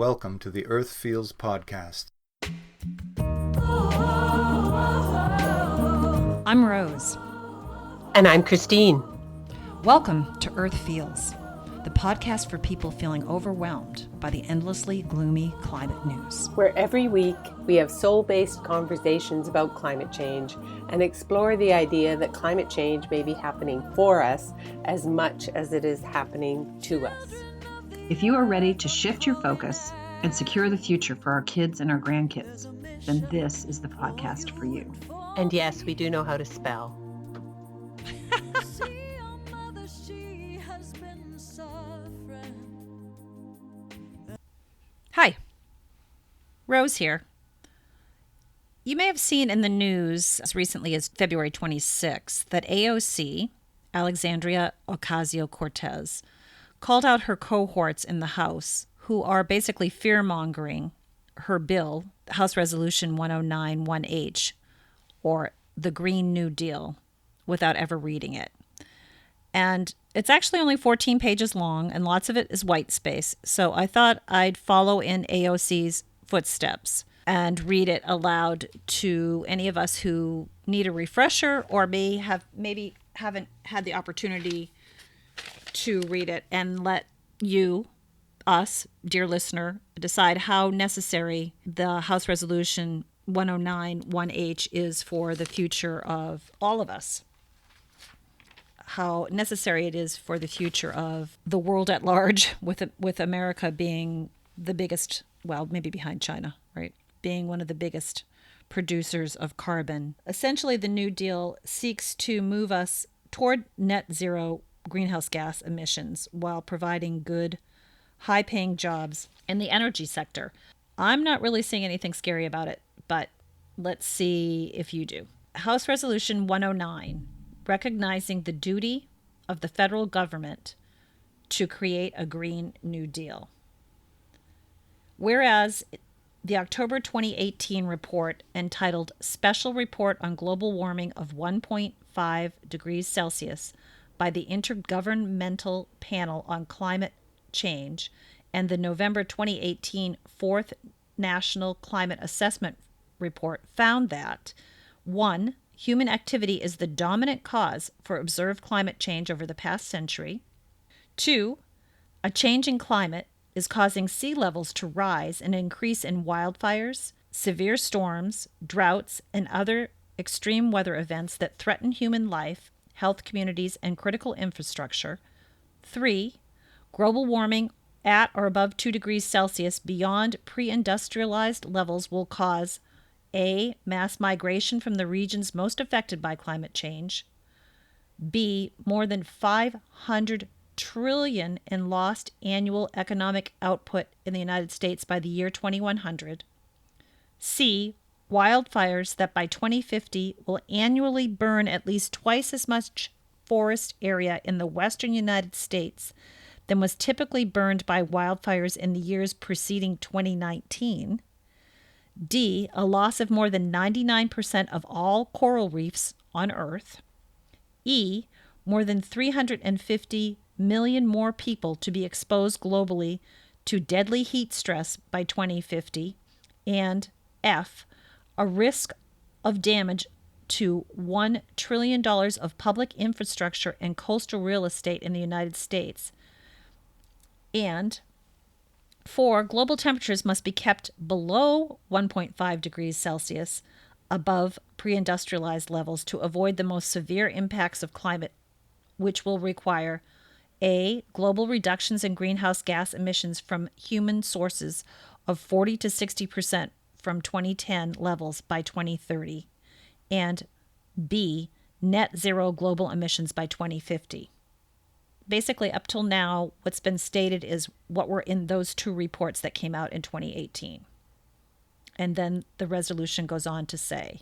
welcome to the Earth Feels podcast. I'm Rose. And I'm Christine. Welcome to Earth Feels, the podcast for people feeling overwhelmed by the endlessly gloomy climate news. Where every week we have soul-based conversations about climate change and explore the idea that climate change may be happening for us as much as it is happening to us. If you are ready to shift your focus and secure the future for our kids and our grandkids, then this is the podcast for you. And yes, we do know how to spell. Hi, Rose here. You may have seen in the news as recently as February 26th that AOC, Alexandria Ocasio-Cortez, called out her cohorts in the House who are basically fear-mongering her bill, House Resolution 1091H, or the Green New Deal, without ever reading it. And it's actually only 14 pages long, and lots of it is white space. So I thought I'd follow in AOC's footsteps and read it aloud to any of us who need a refresher or maybe haven't had the opportunity to read it, and let you, us, dear listener, decide how necessary the House Resolution 1091H is for the future of all of us. How necessary it is for the future of the world at large, with America being the biggest, well, maybe behind China, right? Being one of the biggest producers of carbon. Essentially, the New Deal seeks to move us toward net zero greenhouse gas emissions while providing good, high-paying jobs in the energy sector. I'm not really seeing anything scary about it, but let's see if you do. House Resolution 109, recognizing the duty of the federal government to create a Green New Deal. Whereas the October 2018 report entitled Special Report on Global Warming of 1.5 degrees Celsius by the Intergovernmental Panel on Climate Change and the November 2018 Fourth National Climate Assessment Report found that 1. Human activity is the dominant cause for observed climate change over the past century. 2. A changing climate is causing sea levels to rise and increase in wildfires, severe storms, droughts, and other extreme weather events that threaten human life, health, communities, and critical infrastructure. 3. Global warming at or above 2 degrees Celsius beyond pre-industrialized levels will cause A. Mass migration from the regions most affected by climate change. B. More than 500 trillion in lost annual economic output in the United States by the year 2100. C. Wildfires that by 2050 will annually burn at least twice as much forest area in the western United States than was typically burned by wildfires in the years preceding 2019. D. A loss of more than 99% of all coral reefs on Earth. E. More than 350 million more people to be exposed globally to deadly heat stress by 2050. And F. A risk of damage to $1 trillion of public infrastructure and coastal real estate in the United States. And 4. Global temperatures must be kept below 1.5 degrees Celsius above pre-industrialized levels to avoid the most severe impacts of climate, which will require A. Global reductions in greenhouse gas emissions from human sources of 40 to 60% from 2010 levels by 2030, and B. Net zero global emissions by 2050. Basically, up till now, what's been stated is what were in those two reports that came out in 2018. And then the resolution goes on to say,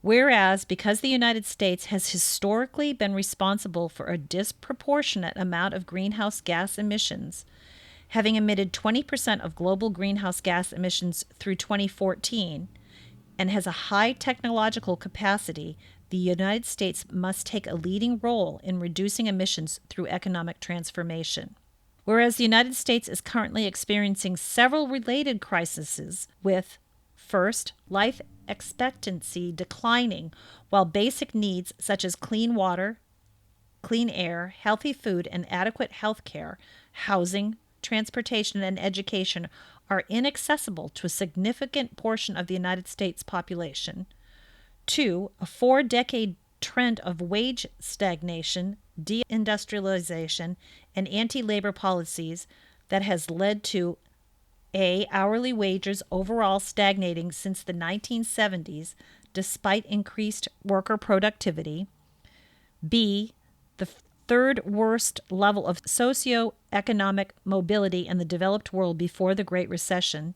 whereas because the United States has historically been responsible for a disproportionate amount of greenhouse gas emissions, having emitted 20% of global greenhouse gas emissions through 2014, and has a high technological capacity, the United States must take a leading role in reducing emissions through economic transformation. Whereas the United States is currently experiencing several related crises with, first, life expectancy declining while basic needs such as clean water, clean air, healthy food, and adequate health care, housing, transportation, and education are inaccessible to a significant portion of the United States population. Two, a 4-decade trend of wage stagnation, deindustrialization, and anti-labor policies that has led to A, hourly wages overall stagnating since the 1970s despite increased worker productivity. B, the third worst level of socioeconomic mobility in the developed world before the Great Recession.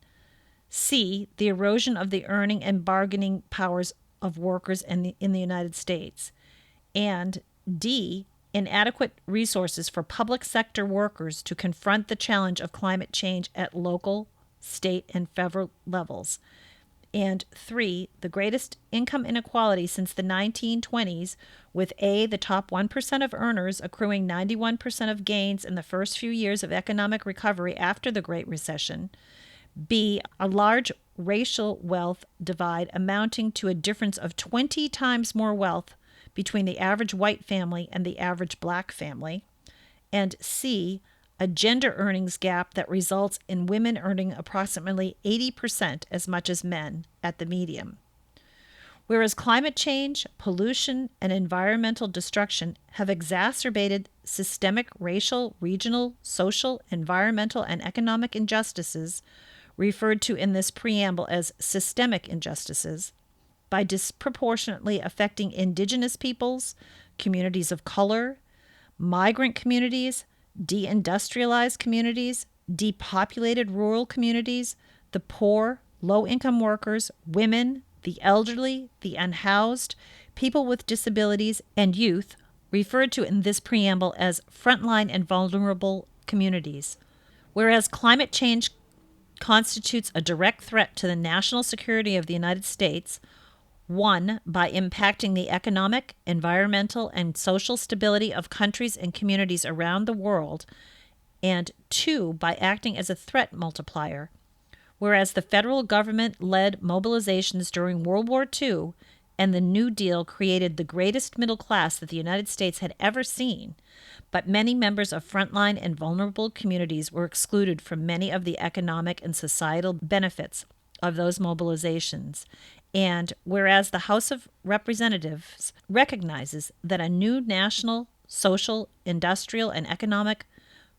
C, the erosion of the earning and bargaining powers of workers in the United States. And D, inadequate resources for public sector workers to confront the challenge of climate change at local, state, and federal levels. And 3, the greatest income inequality since the 1920s, with A, the top 1% of earners accruing 91% of gains in the first few years of economic recovery after the Great Recession, B, a large racial wealth divide amounting to a difference of 20 times more wealth between the average white family and the average black family, and C, a gender earnings gap that results in women earning approximately 80% as much as men at the median. Whereas climate change, pollution, and environmental destruction have exacerbated systemic racial, regional, social, environmental, and economic injustices, referred to in this preamble as systemic injustices, by disproportionately affecting indigenous peoples, communities of color, migrant communities, deindustrialized communities, depopulated rural communities, the poor, low-income workers, women, the elderly, the unhoused, people with disabilities, and youth, referred to in this preamble as frontline and vulnerable communities. Whereas climate change constitutes a direct threat to the national security of the United States, 1, by impacting the economic, environmental, and social stability of countries and communities around the world, and 2, by acting as a threat multiplier. Whereas the federal government led mobilizations during World War II and the New Deal created the greatest middle class that the United States had ever seen, but many members of frontline and vulnerable communities were excluded from many of the economic and societal benefits of those mobilizations. And whereas the House of Representatives recognizes that a new national, social, industrial, and economic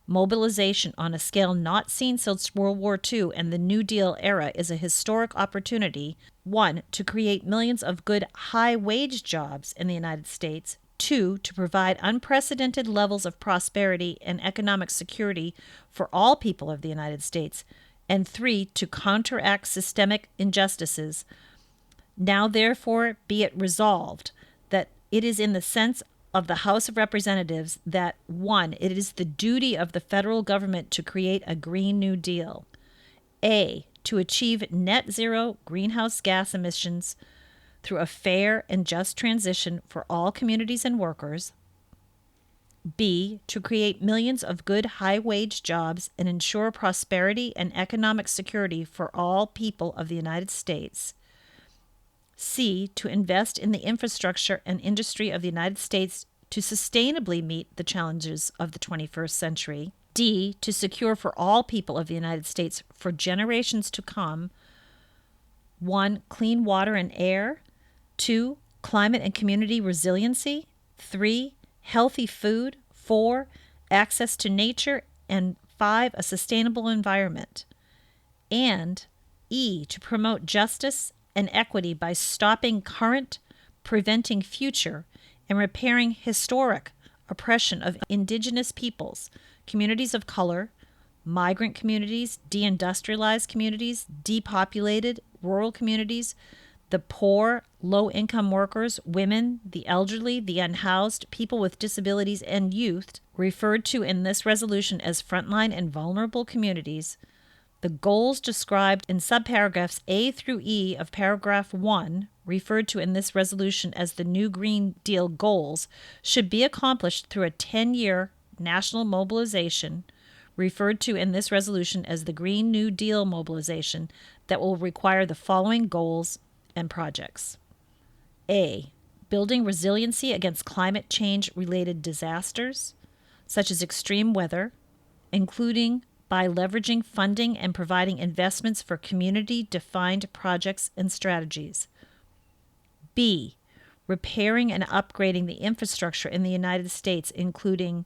mobilization on a scale not seen since World War II and the New Deal era is a historic opportunity, 1, to create millions of good high-wage jobs in the United States, 2, to provide unprecedented levels of prosperity and economic security for all people of the United States, and 3, to counteract systemic injustices. Now, therefore, be it resolved that it is in the sense of the House of Representatives that 1, it is the duty of the federal government to create a Green New Deal. A, to achieve net zero greenhouse gas emissions through a fair and just transition for all communities and workers. B, to create millions of good high-wage jobs and ensure prosperity and economic security for all people of the United States. C, to invest in the infrastructure and industry of the United States to sustainably meet the challenges of the 21st century. D, to secure for all people of the United States for generations to come, 1, clean water and air, 2, climate and community resiliency, 3, healthy food, 4, access to nature, and 5, a sustainable environment. And E, to promote justice and equity by stopping current, preventing future, and repairing historic oppression of indigenous peoples, communities of color, migrant communities, deindustrialized communities, depopulated rural communities, the poor, low-income workers, women, the elderly, the unhoused, people with disabilities, and youth, referred to in this resolution as frontline and vulnerable communities. The goals described in subparagraphs A through E of paragraph 1, referred to in this resolution as the New Green Deal goals, should be accomplished through a 10-year national mobilization, referred to in this resolution as the Green New Deal mobilization, that will require the following goals and projects. A. Building resiliency against climate change-related disasters, such as extreme weather, including by leveraging funding and providing investments for community-defined projects and strategies. B. Repairing and upgrading the infrastructure in the United States, including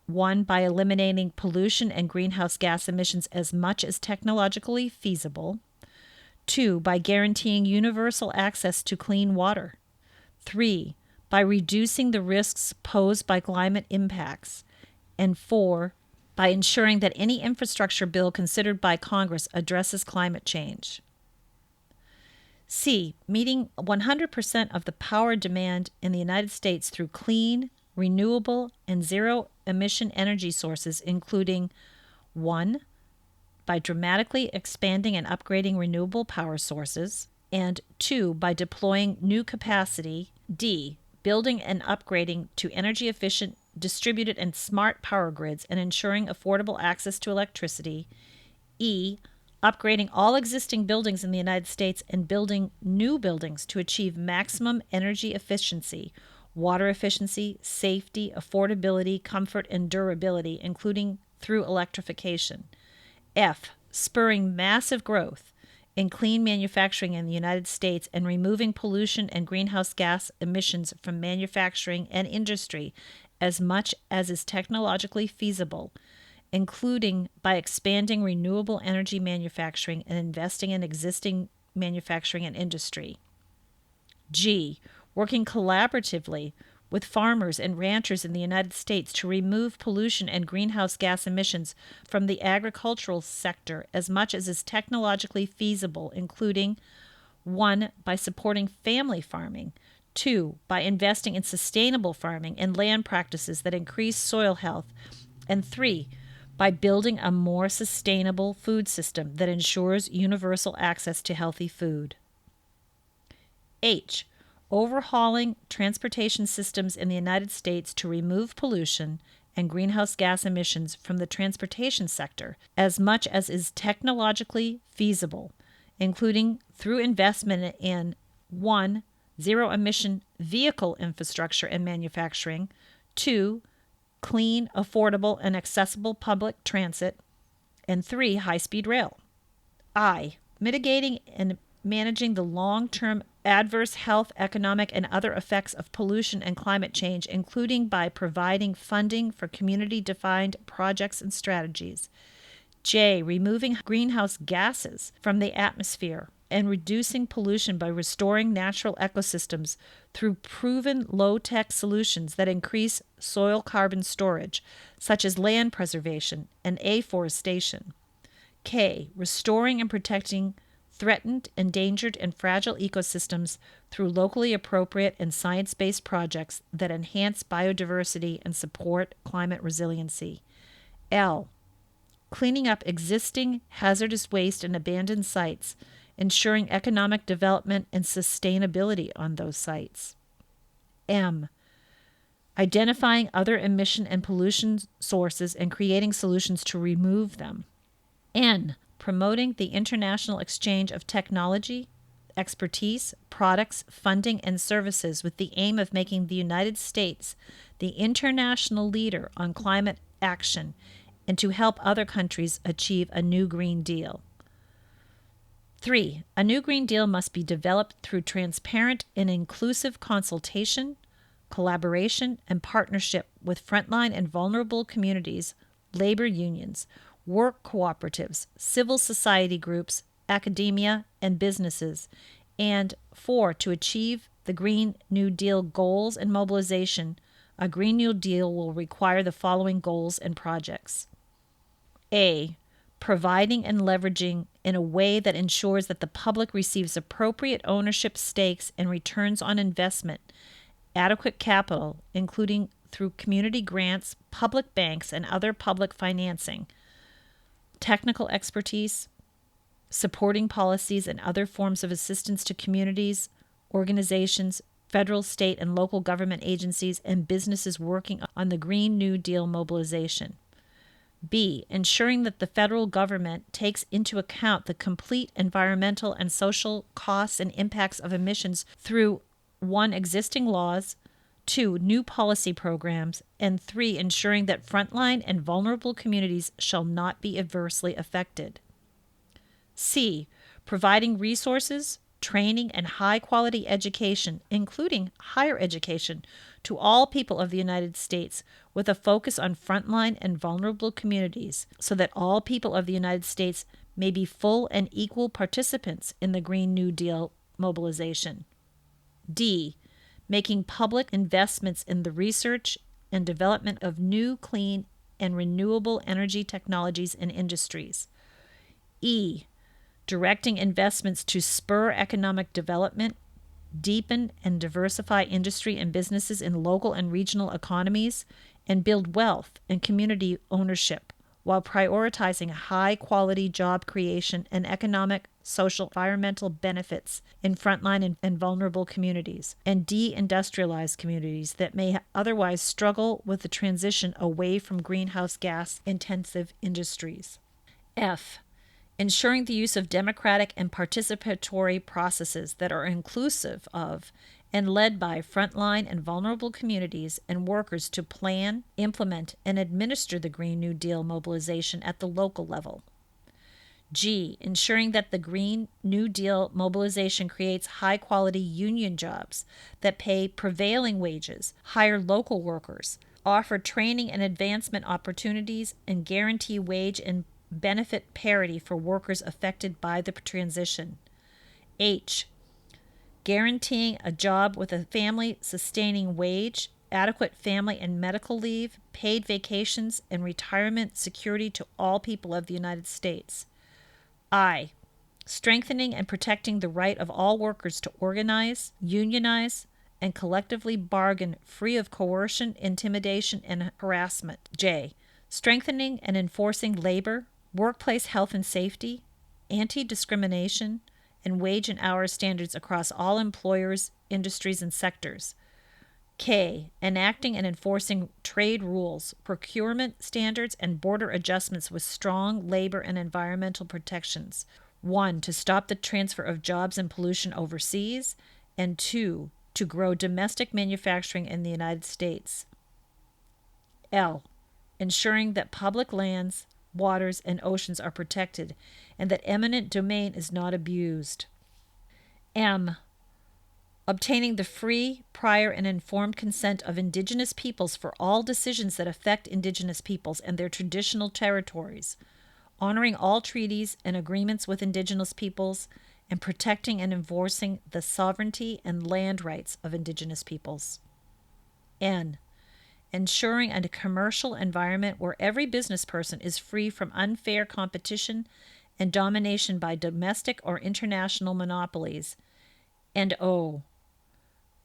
1. By eliminating pollution and greenhouse gas emissions as much as technologically feasible. 2. By guaranteeing universal access to clean water. 3. By reducing the risks posed by climate impacts. And 4. By ensuring that any infrastructure bill considered by Congress addresses climate change. C. Meeting 100% of the power demand in the United States through clean, renewable, and zero-emission energy sources, including 1. By dramatically expanding and upgrading renewable power sources, and 2. By deploying new capacity. D. Building and upgrading to energy-efficient, distributed, and smart power grids and ensuring affordable access to electricity. E. Upgrading all existing buildings in the United States and building new buildings to achieve maximum energy efficiency, water efficiency, safety, affordability, comfort, and durability, including through electrification. F. Spurring massive growth in clean manufacturing in the United States and removing pollution and greenhouse gas emissions from manufacturing and industry as much as is technologically feasible, including by expanding renewable energy manufacturing and investing in existing manufacturing and industry. G. Working collaboratively with farmers and ranchers in the United States to remove pollution and greenhouse gas emissions from the agricultural sector as much as is technologically feasible, including 1. By supporting family farming, 2. By investing in sustainable farming and land practices that increase soil health, and 3. By building a more sustainable food system that ensures universal access to healthy food. H. Overhauling transportation systems in the United States to remove pollution and greenhouse gas emissions from the transportation sector as much as is technologically feasible, including through investment in 1. Zero-emission vehicle infrastructure and manufacturing, 2. Clean, affordable, and accessible public transit, and 3. High-speed rail. I. Mitigating and managing the long-term adverse health, economic, and other effects of pollution and climate change, including by providing funding for community-defined projects and strategies. J. Removing greenhouse gases from the atmosphere and reducing pollution by restoring natural ecosystems through proven low-tech solutions that increase soil carbon storage, such as land preservation and afforestation. K. Restoring and protecting threatened, endangered, and fragile ecosystems through locally appropriate and science-based projects that enhance biodiversity and support climate resiliency. L. Cleaning up existing hazardous waste and abandoned sites, ensuring economic development and sustainability on those sites. M. Identifying other emission and pollution sources and creating solutions to remove them. N. Promoting the international exchange of technology, expertise, products, funding, and services with the aim of making the United States the international leader on climate action and to help other countries achieve a new Green Deal. 3. A new Green Deal must be developed through transparent and inclusive consultation, collaboration, and partnership with frontline and vulnerable communities, labor unions, work cooperatives, civil society groups, academia, and businesses. And 4. To achieve the Green New Deal goals and mobilization, a Green New Deal will require the following goals and projects. A. Providing and leveraging in a way that ensures that the public receives appropriate ownership stakes and returns on investment, adequate capital, including through community grants, public banks, and other public financing, technical expertise, supporting policies and other forms of assistance to communities, organizations, federal, state, and local government agencies, and businesses working on the Green New Deal mobilization. B, ensuring that the federal government takes into account the complete environmental and social costs and impacts of emissions through 1, existing laws, 2, new policy programs, and 3, ensuring that frontline and vulnerable communities shall not be adversely affected. C, providing resources, training, and high-quality education, including higher education, to all people of the United States with a focus on frontline and vulnerable communities so that all people of the United States may be full and equal participants in the Green New Deal mobilization. D, making public investments in the research and development of new, clean, and renewable energy technologies and industries. E, directing investments to spur economic development, deepen and diversify industry and businesses in local and regional economies, and build wealth and community ownership while prioritizing high-quality job creation and economic, social, environmental benefits in frontline and vulnerable communities, and de-industrialized communities that may otherwise struggle with the transition away from greenhouse gas-intensive industries. F, ensuring the use of democratic and participatory processes that are inclusive of and led by frontline and vulnerable communities and workers to plan, implement, and administer the Green New Deal mobilization at the local level. G, ensuring that the Green New Deal mobilization creates high-quality union jobs that pay prevailing wages, hire local workers, offer training and advancement opportunities, and guarantee wage and benefit parity for workers affected by the transition. H, guaranteeing a job with a family-sustaining wage, adequate family and medical leave, paid vacations, and retirement security to all people of the United States. I, strengthening and protecting the right of all workers to organize, unionize, and collectively bargain free of coercion, intimidation, and harassment. J, strengthening and enforcing labor, workplace health and safety, anti-discrimination, and wage and hour standards across all employers, industries, and sectors. K, enacting and enforcing trade rules, procurement standards, and border adjustments with strong labor and environmental protections. 1, to stop the transfer of jobs and pollution overseas, and 2, to grow domestic manufacturing in the United States. L, ensuring that public lands, waters, and oceans are protected, and that eminent domain is not abused. M, obtaining the free, prior, and informed consent of Indigenous peoples for all decisions that affect Indigenous peoples and their traditional territories, honoring all treaties and agreements with Indigenous peoples, and protecting and enforcing the sovereignty and land rights of Indigenous peoples. N, ensuring a commercial environment where every business person is free from unfair competition and domination by domestic or international monopolies. And O,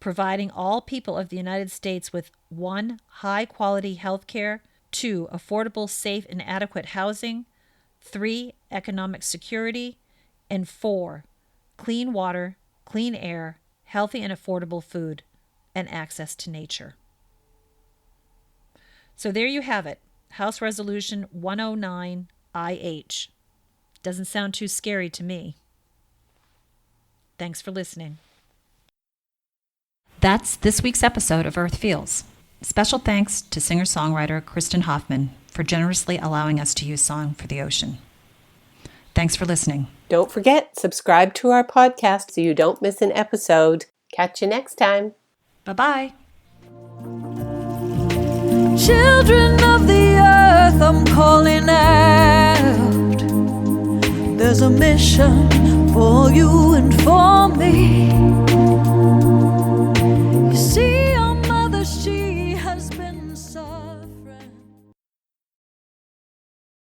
providing all people of the United States with 1, high-quality health care, 2, affordable, safe, and adequate housing, 3, economic security, and 4, clean water, clean air, healthy and affordable food, and access to nature. So there you have it, House Resolution 109IH. Doesn't sound too scary to me. Thanks for listening. That's this week's episode of Earth Feels. Special thanks to singer-songwriter Kristen Hoffman for generously allowing us to use Song for the Ocean. Thanks for listening. Don't forget, subscribe to our podcast so you don't miss an episode. Catch you next time. Bye-bye. Children of the earth, I'm calling out. There's a mission for you and for me.